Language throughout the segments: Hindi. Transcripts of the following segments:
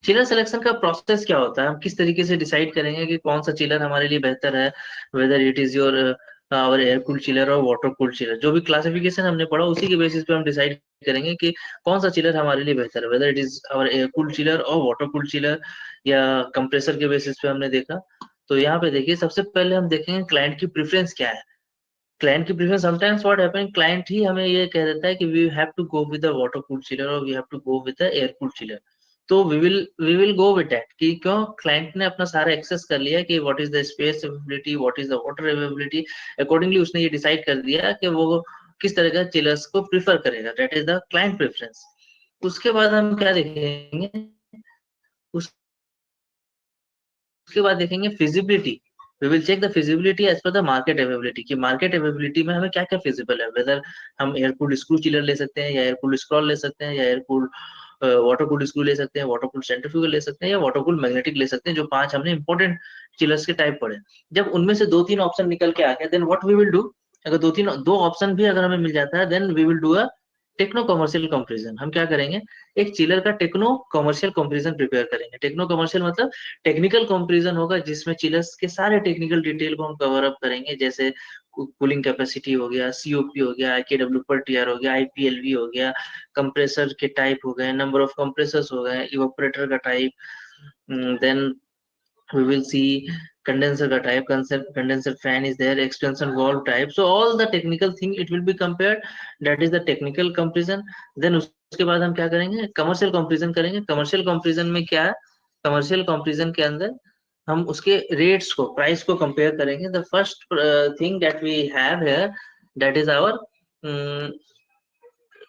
चिलर सिलेक्शन का प्रोसेस क्या होता है, हम किस तरीके से डिसाइड करेंगे कि कौन सा चिलर हमारे लिए बेहतर है, वेदर इट इज योर और एयर कूल्ड चिलर और वाटर कूल्ड चिलर, जो भी क्लासिफिकेशन हमने पढ़ा उसी के बेसिस पे हम डिसाइड करेंगे कि कौन सा चिलर हमारे लिए बेहतर है, whether it is our air cooled chiller और वाटर कूल्ड चिलर या कंप्रेसर के बेसिस पे हमने देखा। तो यहाँ पे देखिए सबसे पहले हम देखेंगे क्लाइंट की प्रेफरेंस क्या है। क्लाइंट की preference sometimes what happen, client ही हमें ये कह देता है कि we have to go with the water cooled chiller और we have to go with the air cooled chiller. तो we will go with that कि क्यों, क्लाइंट ने अपना सारा एक्सेस कर लिया कि what is the space availability, what is the water availability, accordingly उसने ये डिसाइड कर दिया कि वो किस तरह का चिलर्स को प्रीफर करेगा, that is the client preference. उसके बाद हम क्या देखेंगे, उसके बाद देखेंगे feasibility. We will check the feasibility as per the market availability कि मार्केट अवेलेबिलिटी में हमें क्या क्या फिजिबल है, वेदर हम एयर कूल्ड स्क्रू चिलर ले सकते हैं या एयर कूल्ड स्क्रॉल ले सकते हैं या air cooled water cooled screw ले सकते हैं, वाटर कूल्ड सेंट्रीफ्यूगल ले सकते हैं या वाटर कूल्ड मैग्नेटिक ले सकते हैं, जो 5 हमने इंपॉर्टेंट चिलर्स के टाइप पढ़े। जब उनमें से 2-3 ऑप्शन निकल के आ गए, then what we will do, अगर दो ऑप्शन भी अगर हमें मिल जाता है, then we will do a techno commercial comparison. हम क्या करेंगे, एक चिलर का टेक्नो कमर्शियल कंपैरिजन प्रिपेयर करेंगे। टेक्नो कमर्शियल मतलब टेक्निकल कंपैरिजन होगा जिसमें चिलर्स के सारे टेक्निकल डिटेल को हम कवर अप करेंगे, जैसे कूलिंग कैपेसिटी हो गया, सीओपी हो गया, आईकेडब्ल्यू पर टीआर हो गया, आईपीएलवी हो गया, कंप्रेसर के टाइप हो गए, नंबर ऑफ कंप्रेसर्स हो गए, इवेपोरेटर का type, then we will see condenser ka type, condenser fan is there, extension valve type, so all the technical thing it will be compared, that is the technical comparison। then उसके बाद हम क्या करेंगे, commercial comparison करेंगे। commercial comparison में क्या है, commercial comparison के अंदर हम उसके रेट्स को, प्राइस को कंपेयर करेंगे। The first thing that we have here, that is our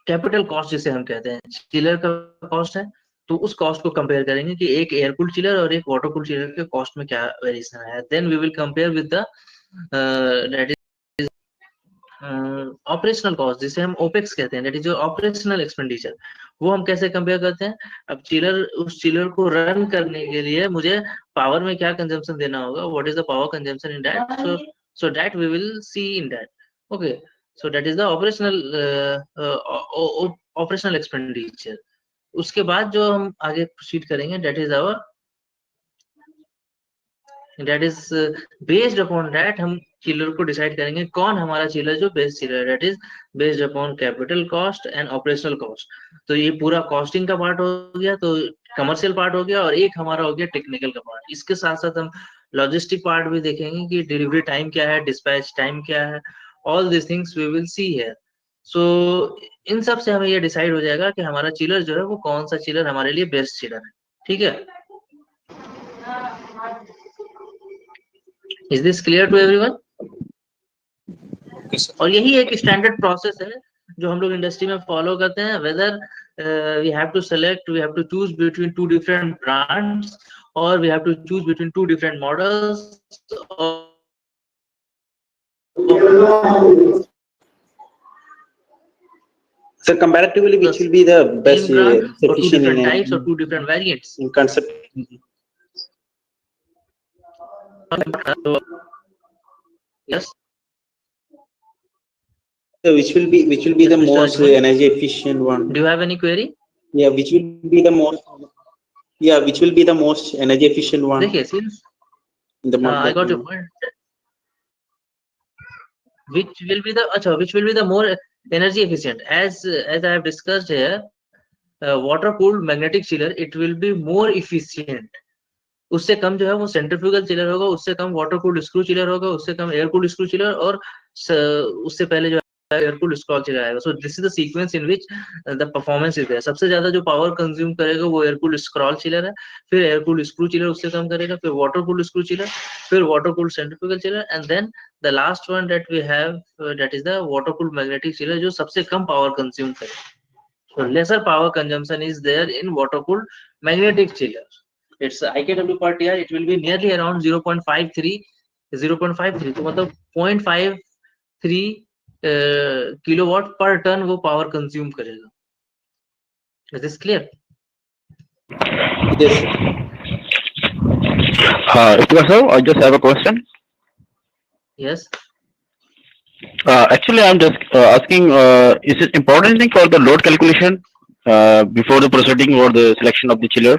capital cost, जिसे हम कहते हैं चिलर का कॉस्ट है। तो उस कॉस्ट को कंपेयर करेंगे कि एक एयर कूल्ड चिलर और एक वाटर कूल्ड चिलर के कॉस्ट में क्या वेरिएशन है। Then we will compare with the that is operational cost, जिसे हम ओपेक्स कहते हैं, that is your operational expenditure. वो हम कैसे कंपेयर करते हैं, अब चिलर, उस चिलर को रन करने के लिए मुझे पावर में क्या कंजम्पशन देना होगा, what is the power consumption in that, so that we will see in that, okay, so that is the operational expenditure। उसके बाद जो हम आगे प्रोसीड करेंगे, that is our, that is based upon that हम चिलर को डिसाइड करेंगे कौन हमारा चिलर जो best chiller, that is based upon capital cost and operational cost. तो ये पूरा कॉस्टिंग का पार्ट हो गया, तो कमर्शियल पार्ट हो गया, और एक हमारा हो गया टेक्निकल का पार्ट। इसके साथ साथ हम लॉजिस्टिक पार्ट भी देखेंगे कि डिलीवरी टाइम क्या है, डिस्पैच टाइम क्या है, all this things we will see है। सो इन सब से हमें ये डिसाइड हो जाएगा कि हमारा चिलर जो है वो कौन सा चिलर हमारे लिए बेस्ट चिलर है। ठीक है, is this clear to everyone? और यही एक स्टैंडर्ड प्रोसेस है जो हम लोग इंडस्ट्री में फॉलो करते हैं, whether we have to select, we have to choose between 2 different brands, और we have to choose between 2 different models. So comparatively, which will be the best or 2 different types or 2 different variants in concept? Yes. So which will be the most energy efficient one? Do you have any query? Yeah, which will be the most? Yeah, which will be the most energy efficient one? देखिए, since I got your point. Which will be the more energy efficient? As I have discussed here, water cooled magnetic chiller, it will be more efficient। उससे कम जो है वो सेंट्रीफ्यूगल चिलर होगा, उससे कम वाटर कूल्ड स्क्रू चिलर होगा, उससे कम एयर कूल्ड स्क्रू चिलर, और उससे पहले जो एयर कूल्ड स्क्रॉल चिलर आएगा। So this is the sequence in which the performance is there. सबसे ज्यादा जो पावर कंज्यूम करेगा वो एयर कूल्ड स्क्रॉल चिलर है, फिर एयर कूल्ड स्क्रू चिलर उससे कम करेगा, फिर वाटर कूल्ड स्क्रू चिलर, फिर water cooled centrifugal chiller, and then the last one that we have, that is the water cooled magnetic chiller, जो सबसे कम पावर कंज्यूम करेगा। So lesser power consumption is there in water cooled magnetic chiller। Its IKW per TR it will be nearly around 0.53, 0.53, तो मतलब 0.53 किलोवाट पर टन वो पावर कंज्यूम करेगा। Is this clear? Yes. Sir, I just have a question. Yes. Actually, I'm just asking, is it important thing for the load calculation before the proceeding or the selection of the chiller?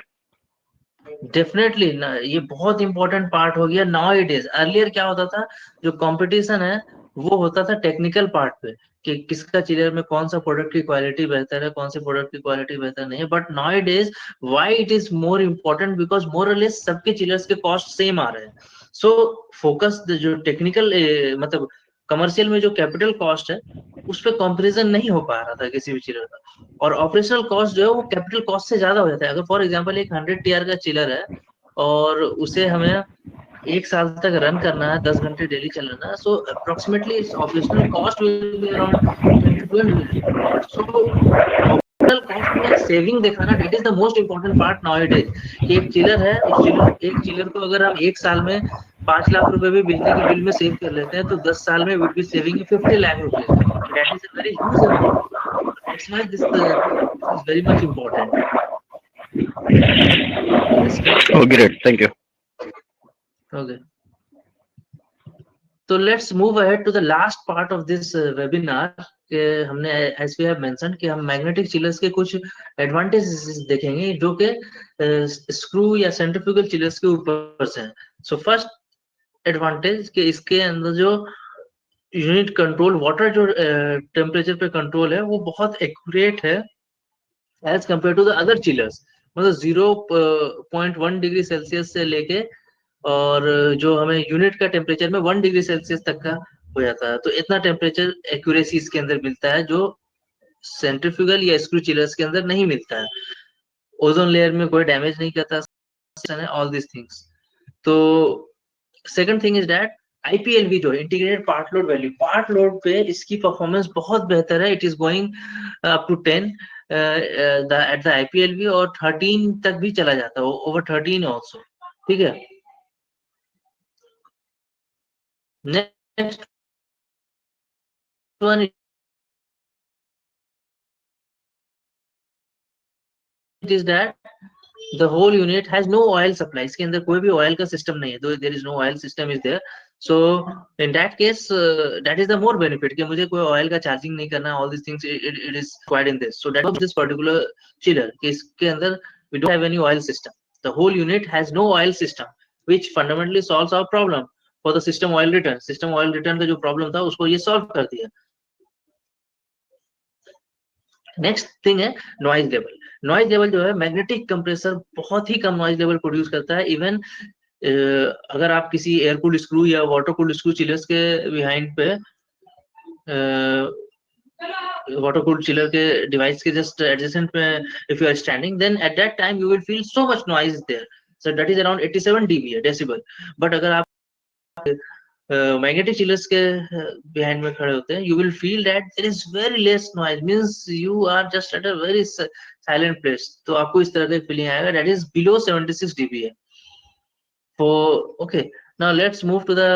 Definitely ना, ये बहुत इंपॉर्टेंट पार्ट हो गया नाउ इट इज। अर्लियर क्या होता था, जो कंपटीशन है वो होता था टेक्निकल पार्ट पे, कि किसका चिलर में कौन सा प्रोडक्ट की क्वालिटी बेहतर है, कौन से प्रोडक्ट की क्वालिटी बेहतर नहीं है। But now it is why it is more important, because more और लेस सबके चिलर्स के कॉस्ट सेम आ रहे हैं। सो फोकस जो टेक्निकल मतलब कमर्शियल में जो कैपिटल कॉस्ट है उस पर कंपेरिजन नहीं हो पा रहा था किसी भी चिलर का, और ऑपरेशनल कॉस्ट जो है वो कैपिटल कॉस्ट से ज्यादा हो जाता है। अगर फॉर एग्जांपल एक 100 टीआर का चिलर है और उसे हमें 1 साल तक रन करना है, 10 घंटे डेली चलाना है, so approximately its operational cost will be around 10 to 12 million। So operational cost में सेविंग दिखाना, that is the most important part now it is. कि एक चिलर है, एक चिलर को अगर हम 1 साल में 5 लाख रुपए भी बिजली के बिल में सेव कर लेते हैं तो 10 साल में will be saving 50 lakh rupees. That is a very huge amount. That's why this is very much important. Yes, clear? Oh, great. Thank you. Okay. So let's move ahead to the last part of this webinar. कि हमने as we have mentioned कि हम मैग्नेटिक चिलर्स के कुछ एडवांटेजेस देखेंगे जो कि स्क्रू या सेंट्रीफ्यूगल चिलर्स के ऊपर से हैं। सो फर्स्ट एडवांटेज कि इसके अंदर जो यूनिट कंट्रोल, वाटर जो टेम्परेचर पे कंट्रोल है वो बहुत एक्यूरेट है as compare to the other chillers. मतलब 0.1 डिग्री सेल्सियस से लेके और जो हमें यूनिट का टेम्परेचर में 1 डिग्री सेल्सियस तक का हो जाता है, तो इतना टेम्परेचर एक्यूरेसी इसके अंदर मिलता है जो सेंट्रीफ्यूगल या स्क्रू चिलर्स के अंदर नहीं मिलता है। ओजोन लेयर में कोई डैमेज नहीं करता, ऑल दिस थिंग्स। तो second thing is that IPLV जो integrated part load value, part load पे इसकी परफॉर्मेंस बहुत बेहतर है। It is going up to 10 at the IPLV, और 13 तक भी चला जाता है, ओवर 13 ऑल्सो। ठीक है, next one is that the whole unit has no oil supply। इसके अंदर कोई भी ऑयल का सिस्टम नहीं है, there is no oil system is there। so in that case that is the more benefit कि मुझे कोई ऑयल का चार्जिंग नहीं करना, all these things it is required in this। so that of this particular chiller कि इसके अंदर we don't have any oil system, the whole unit has no oil system which fundamentally solves our problem for the system oil return। system oil return का जो problem था उसको ये solve कर दिया। नेक्स्ट थिंग है नॉइज लेवल। नॉइज लेवल जो है, मैग्नेटिक कंप्रेसर बहुत ही कम नॉइज लेवल प्रोड्यूस करता है। इवन अगर आप किसी एयर कूल्ड स्क्रू या वाटर कूल्ड स्क्रू चिलर्स के बिहाइंड पे वाटर कूल्ड चिलर के डिवाइस के जस्ट एडजेसेंट में if you are standing, then at that time you will feel so much noise there. So that is around 87 dB decibel. But अगर आप मैग्नेटिक चिलर्स के बिहाइंड में खड़े होते हैं, you will feel that there is very less noise, means you are just at a very silent place। तो आपको इस तरह का फीलिंग आएगा, that is below 76 dB है। For okay, now let's move to the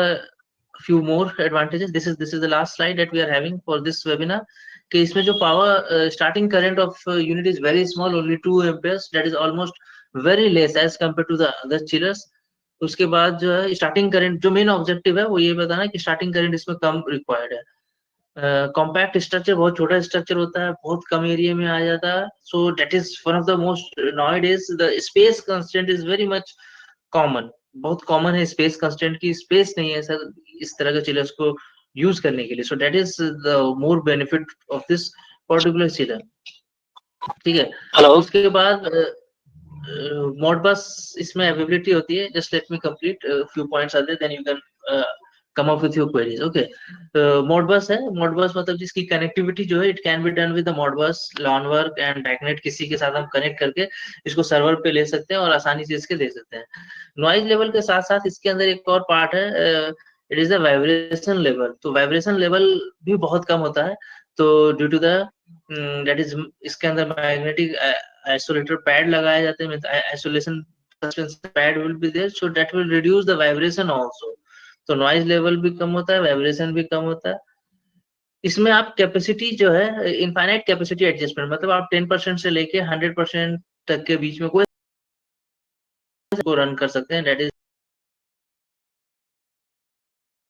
few more advantages। this is the last slide that we are having for this webinar। कि इसमें जो power starting current of unit is very small, only 2 amperes, that is almost very less as compared to the other chillers। उसके बाद जो है स्टार्टिंग करंट, जो मेन ऑब्जेक्टिव है वो ये बताना कि स्टार्टिंग करंट इसमें कम रिक्वायर्ड है। कॉम्पैक्ट स्ट्रक्चर, बहुत छोटा स्ट्रक्चर होता है, बहुत कम एरिया में आ जाता है। सो that is one of the most nowadays the space constraint is very much common. बहुत कॉमन है स्पेस कंस्ट्रेंट की, स्पेस नहीं है सर इस तरह के चिलर्स को यूज करने के लिए। सो that is the more benefit of this particular chiller. ठीक है, हेलो। उसके बाद Modbus इसमें अवेलेबिलिटी होती है। Just let me complete few points are there, then you can come up with your queries। okay, Modbus है, Modbus मतलब जिसकी कनेक्टिविटी जो है it can be done with the Modbus, LANwork and BACnet, किसी के साथ हम कनेक्ट करके इसको सर्वर पे ले सकते हैं और आसानी से इसके दे सकते हैं। नॉइज लेवल के साथ साथ इसके अंदर एक और पार्ट है, it is a vibration level. तो वाइब्रेशन लेवल भी बहुत कम होता है। तो due to the that is इसके अंदर मैग्नेटिक आइसोलेटर पैड लगाए जाते हैं, isolation pad will be there, so that will reduce the vibration also. तो नॉइज लेवल भी कम होता है, वाइब्रेशन भी कम होता है। इसमें आप कैपेसिटी जो है इनफाइनाइट कैपेसिटी एडजस्टमेंट, मतलब आप 10% से लेके 100% तक के बीच में कोई को रन कर सकते हैं। That is